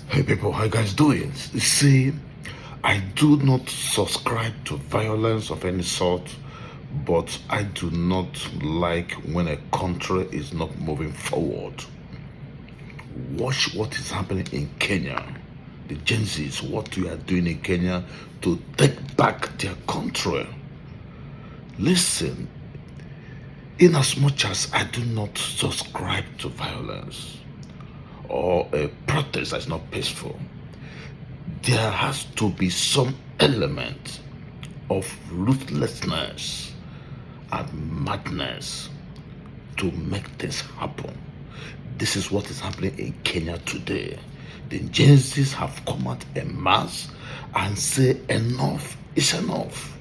Hey people, how you guys doing? You see, I do not subscribe to violence of any sort, but I do not like when a country is not moving forward. Watch what is happening in Kenya. The Gen Zs, what we are doing in Kenya to take back their country. Listen, in as much as I do not subscribe to violence or a protest that's not peaceful, there has to be some element of ruthlessness and madness to make this happen. This is what is happening in Kenya today. The Gen Zs have come out en masse and say enough is enough.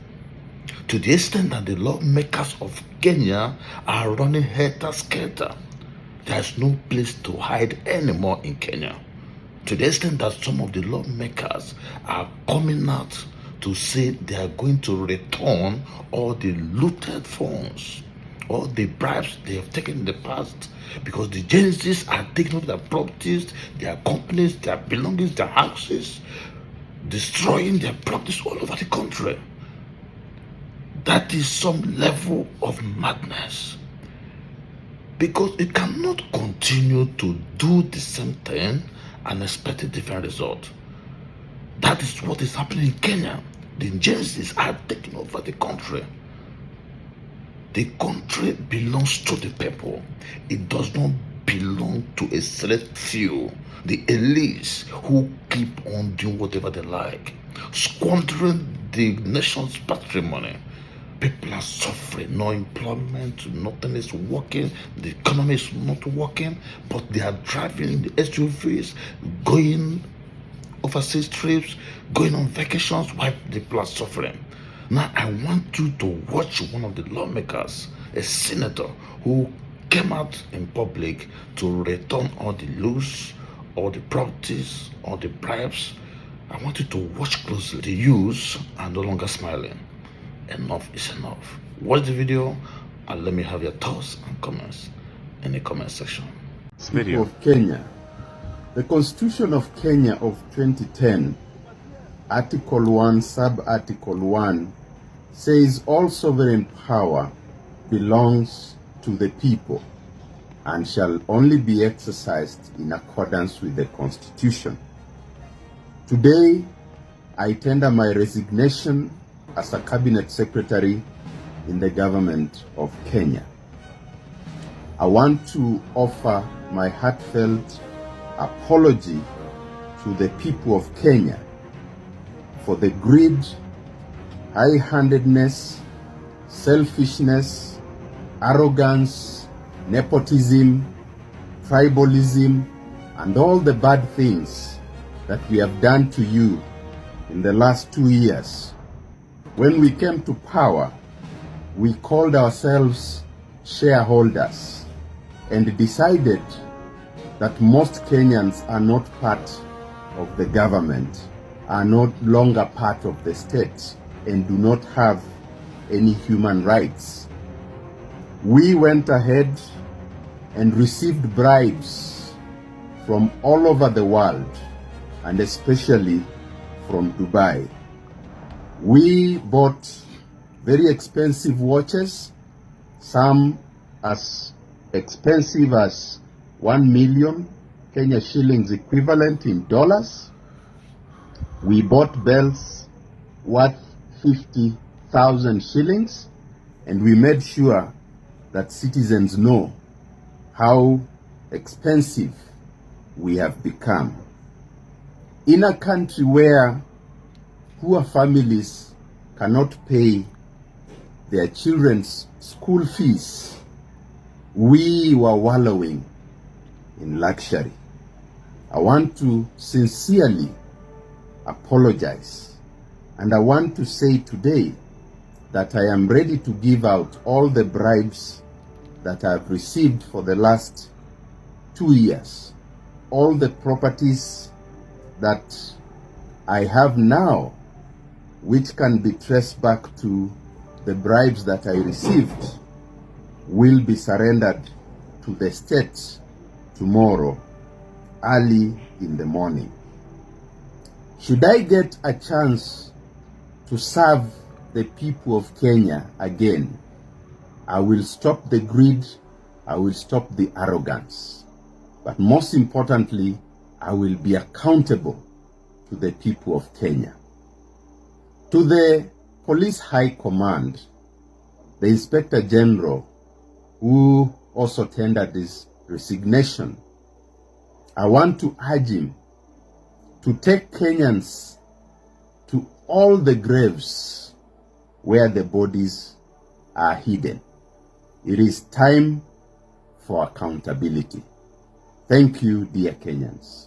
To the extent that the lawmakers of Kenya are running helter-skelter. There's no place to hide anymore in Kenya. To the extent that some of the lawmakers are coming out to say they are going to return all the looted funds, all the bribes they have taken in the past, because the Gen Zs are taking over their properties, their companies, their belongings, their houses, destroying their properties all over the country. That is some level of madness. Because it cannot continue to do the same thing and expect a different result. That is what is happening in Kenya. The Gen Zs are taking over the country. The country belongs to the people. It does not belong to a select few, the elites who keep on doing whatever they like, squandering the nation's patrimony. People are suffering, no employment, nothing is working, the economy is not working, but they are driving the SUVs, going overseas trips, going on vacations while the people are suffering. Now, I want you to watch one of the lawmakers, a senator, who came out in public to return all the loot, all the properties, all the bribes. I want you to watch closely. The youths are no longer smiling. Enough is enough. Watch the video and let me have your thoughts and comments in the comment section. People of Kenya. The Constitution of Kenya of 2010, Article 1, Sub-Article 1, says all sovereign power belongs to the people and shall only be exercised in accordance with the Constitution. Today, I tender my resignation as a cabinet secretary in the government of Kenya. I want to offer my heartfelt apology to the people of Kenya for the greed, high-handedness, selfishness, arrogance, nepotism, tribalism, and all the bad things that we have done to you in the last 2 years. When we came to power, we called ourselves shareholders and decided that most Kenyans are not part of the government, are no longer part of the state, and do not have any human rights. We went ahead and received bribes from all over the world, and especially from Dubai. We bought very expensive watches, some as expensive as 1 million Kenya shillings equivalent in dollars. We bought belts worth 50,000 shillings, and we made sure that citizens know how expensive we have become. In a country where poor families cannot pay their children's school fees, we were wallowing in luxury. I want to sincerely apologize, and I want to say today that I am ready to give out all the bribes that I have received for the last 2 years, all the properties that I have now, which can be traced back to the bribes that I received, will be surrendered to the state tomorrow, early in the morning. Should I get a chance to serve the people of Kenya again, I will stop the greed, I will stop the arrogance. But most importantly, I will be accountable to the people of Kenya. To the Police High Command, the Inspector General, who also tendered his resignation, I want to urge him to take Kenyans to all the graves where the bodies are hidden. It is time for accountability. Thank you, dear Kenyans.